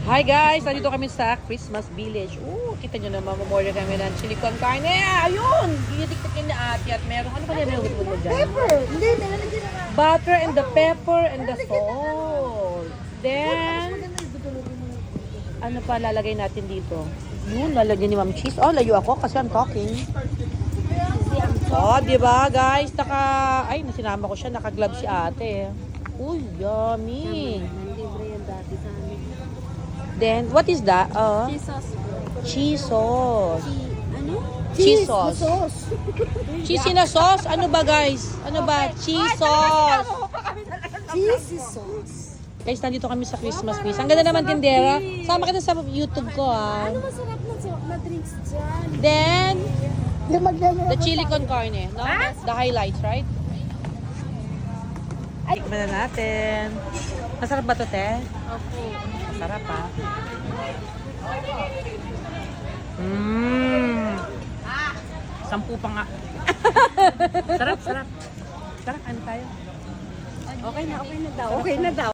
Hi guys! Nandito kami sa Christmas Village. Kita nyo naman, mamorder kami ng chili con carne. Ayun! Gigitik-tikin ni ate at meron. Ano pa nilagay mo dyan? Pepper! Hindi, nilalagyan na. Butter and the pepper and the salt. Then, ano pa lalagay natin dito? Yun, lalagyan ni Ma'am Cheese. Oh, layo ako kasi I'm talking. Oh, di ba guys? Ay, nasinama ko siya. Naka-glove si ate. Uy, yummy. Libre yan dati sa amin. Then, what is that? Cheese sauce. Cheese sauce. Ano? Cheese sauce. sauce. Cheesy na sauce? Ano ba guys? Ano ba? Cheese sauce. Cheesy sauce. Guys, nandito kami sa Christmas feast. Ang ganda naman tindera. Sama kita sa YouTube ko Ano masarap na drinks dyan? Then, Lumagyan the chili con carne, no? The highlights, right? Ay, tikman na natin. Masarap ba to, te? Opo. Masarap, ha? Sampu pa nga. Sarap, sarap. Sarap, ano tayo? Okay na daw. Okay na daw.